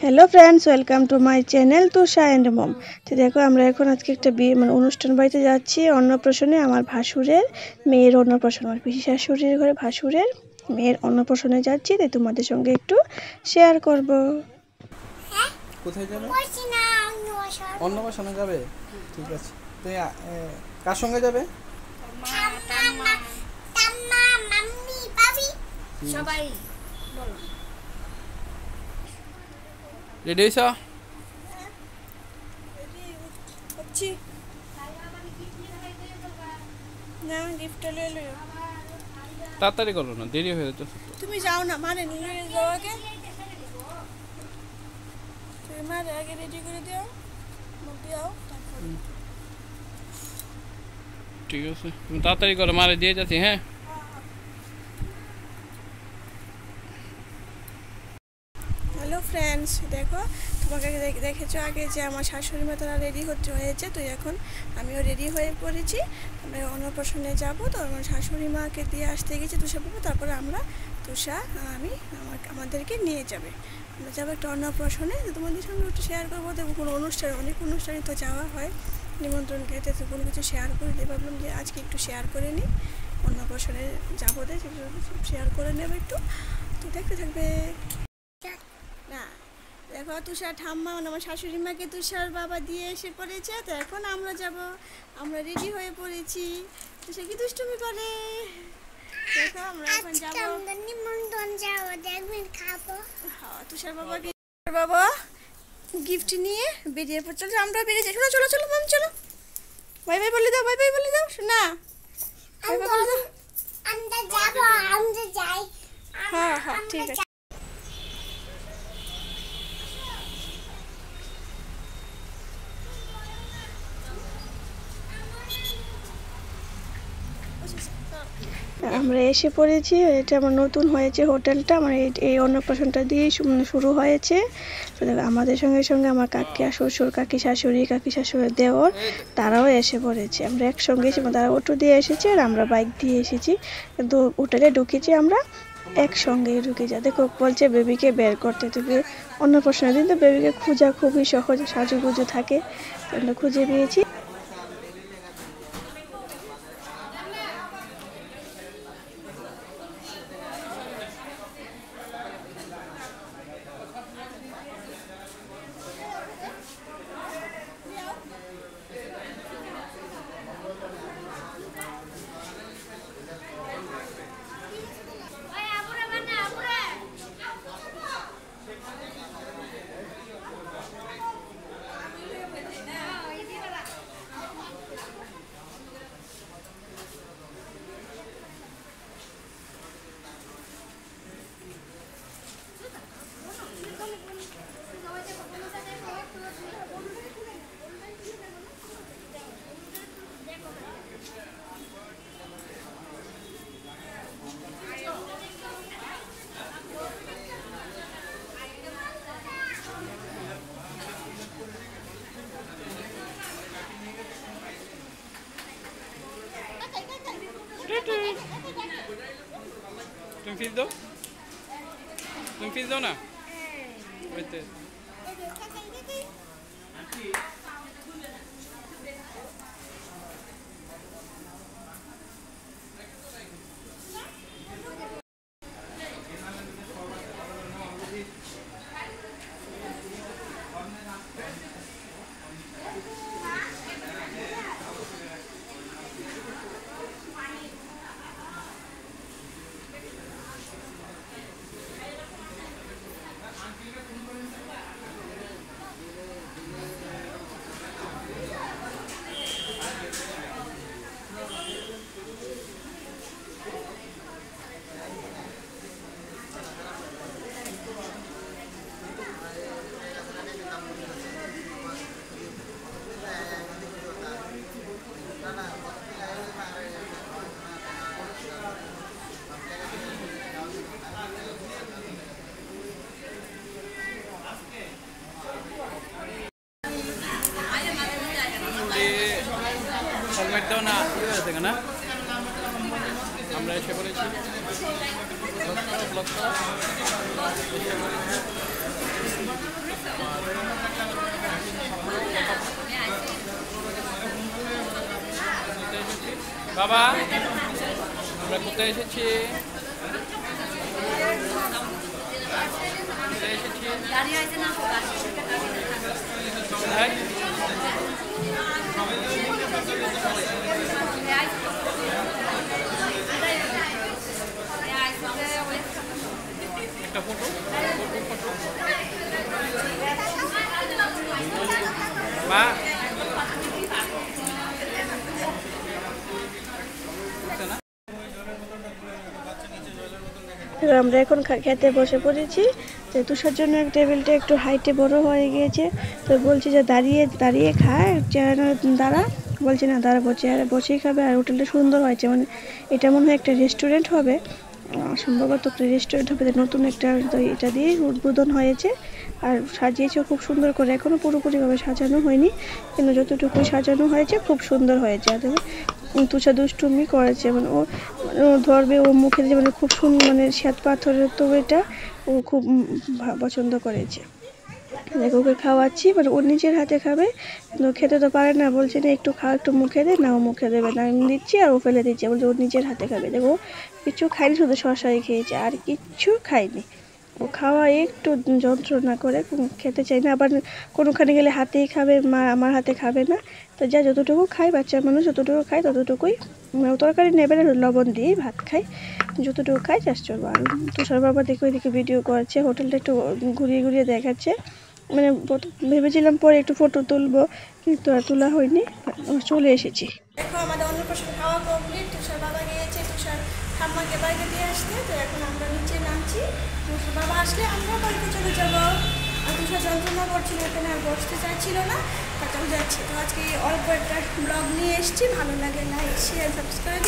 Hello friends, welcome to my channel Tusha and mom. তো দেখো, আমরা এখন আজকে একটা বিয়ে অনুষ্ঠান বাড়িতে যাচ্ছি, অন্নপ্রাশনে। আমার ভাসুরের মেয়ের অন্নপ্রাশন, আমার পিসি শাশুড়ির ঘরে ভাসুরের মেয়ের অন্নপ্রাশনে যাচ্ছি, তাই তোমাদের সঙ্গে একটু শেয়ার করব। কোথায় যাবে? অন্নপ্রাশনে যাবে, ঠিক আছে। তো কার সঙ্গে যাবে? সবাই রেডি হইছ? না, গিফট লয়ে লইও। তাড়াতাড়ি করো না, দেরি হয়ে যাচ্ছে। তুমি যাও না, মানে নিয়ে যাও আগে। তুমি মারে আগে রেডি করে দিও, মুখ দিও, তারপর ঠিক আছে, তুমি তাড়াতাড়ি করো, মারে দিয়ে যাচ্ছি। হ্যাঁ, হ্যালো ফ্রেন্ডস, দেখো, তোমাকে দেখেছো আগে যে আমার শাশুড়ি মা তারা রেডি হয়েছে, তো এখন আমিও রেডি হয়ে পড়েছি। আমরা অন্নপ্রাশনে যাবো, তো আমার শাশুড়ি মাকে দিয়ে আসতে গেছি তুষা বাবু, তারপরে আমরা তুষা আমি আমাদেরকে নিয়ে যাবে। আমরা যাবো একটা অন্নপ্রাশনে, তো তোমাদের সঙ্গে একটু শেয়ার করবো। দেখো, কোনো অনুষ্ঠান, অনেক অনুষ্ঠানে তো যাওয়া হয়, নিমন্ত্রণ খেতে, তো কোনো কিছু শেয়ার করে দিয়ে ভাবলাম যে আজকে একটু শেয়ার করে নিই। অন্নপ্রাশনে যাবো, শেয়ার করে নেবো একটু, তো দেখতে থাকবে। না, দেখো, তুষার ঠাম্মা আমার শাশুড়ি মাকে তুষার বাবা দিয়ে এসে পড়েছে, তো এখন আমরা যাব। আমরা রেডি হয়ে পড়েছি। তুষার কি দুষ্টুমি করে, দেখো আমরা এখন যাব। নিমন্ত্রণ যাবো, দেখবেন খাবো। হ্যাঁ, তুষার বাবা গিফট নিয়ে বেরিয়ে পড়ছে। আমরা বেরিয়ে যাই। শোনো, চলো চলো মাম, চলো। বাই বাই বলে দাও, বাই বাই বলে দাও, শোনা। বাই বাই বলে দাও। আমরা যাবো, আমরা যাই। হ্যাঁ হ্যাঁ, ঠিক আছে। আমরা এসে পড়েছি। এটা আমার নতুন হয়েছে হোটেলটা, আমার এই অন্নপ্রাশনটা দিয়েই শুরু হয়েছে। তো দেখো, আমাদের সঙ্গে সঙ্গে আমার কাকি শ্বশুর, কাকি শাশুড়ির দেওর, তারাও এসে পড়েছে। আমরা একসঙ্গে এসে, তারা অটো দিয়ে এসেছে আর আমরা বাইক দিয়ে এসেছি। কিন্তু হোটেলে ঢুকেছি আমরা একসঙ্গে ঢুকে যা। দেখো, বলছে বেবিকে বের করতে। তুমি অন্নপ্রাশনের দিন তো বেবিকে খোঁজা খুবই সহজ, সাজুগুজু থাকে, আমরা খুঁজে পেয়েছি। তুমি ফিস দাও, তুমি ফিস দাও না। হেলমেট দাও না, থেকে না আমরা এসে পড়েছি। বাবা আমরা কোথায় এসেছি? কোথায়? একটা ফটো মা আমরা এখন খেতে বসে পড়েছি। তো তুষার জন্য টেবিলটা একটু হাইটে বড় হয়ে গিয়েছে, তো বলছি যে দাঁড়িয়ে দাঁড়িয়ে খায়, চেয়ারে দাঁড়া, বলছি না দাঁড়াবো, চেয়ারে বসেই খাবে। আর হোটেলটা সুন্দর হয়েছে, মানে এটা মনে হয় একটা রেস্টুরেন্ট হবে, সম্ভবত একটা রেস্টুরেন্ট হবে, নতুন একটা এটা দিয়ে উদ্বোধন হয়েছে। আর সাজিয়েছে খুব সুন্দর করে, এখনও পুরোপুরিভাবে সাজানো হয়নি, কিন্তু যতটুকু সাজানো হয়েছে খুব সুন্দর হয়েছে। আর তুষার দুষ্টুমি করেছে, মানে ও ধরবে, ও মুখে দিয়ে, মানে খুব সুন্দর, মানে শ্বেত পাথরের তো এটা ও খুব পছন্দ করেছে। দেখো ওকে খাওয়াচ্ছি, মানে ওর নিজের হাতে খাবে, কিন্তু খেতে তো পারে না, বলছে না একটু খাও, একটু মুখে দে, না ও মুখে দেবে না, আমি দিচ্ছি আর ও ফেলে দিচ্ছে, বলছে ওর নিজের হাতে খাবে। দেখো কিছু খায়নি, শুধু শশাই খেয়েছে, আর কিচ্ছু খায়নি। ও খাওয়া একটু যন্ত্রণা করে, খেতে চাই না, আবার কোনোখানে গেলে হাতেই খাবে, মা আমার হাতে খাবে না। তো যা যতটুকু খায়, বাচ্চা মানুষ যতটুকু খায় ততটুকুই, তরকারি নেবে না, লবণ দিয়েই ভাত খায়, যতটুকু খায় চাষ চলবো। আর তুষার বাবা দেখে ওইদিকে ভিডিও করছে, হোটেলটা একটু ঘুরিয়ে ঘুরিয়ে দেখাচ্ছে, মানে ভেবেছিলাম পরে একটু ফটো তুলবো, কিন্তু আর তোলা হয়নি, চলে এসেছি। দেখো আমাদের অন্নপ্রাশন খাওয়া কমপ্লিট, তুষার বাবা গিয়েছে তুষার ঠাম্মাকে বাড়িতে দিয়ে আসতে, তো এখন আমরা নিচে নামছি, তুষার বাবা আসলে আমরা বাড়িতে চলে যাবো। আর তুষার যন্ত্রণা করছিল, এখানে আর বসতে চাইছিল না, তারপরে যাচ্ছি। তো আজকে অল্প একটা ব্লগ নিয়ে এসেছি, ভালো লাগে লাইক শেয়ার সাবস্ক্রাইব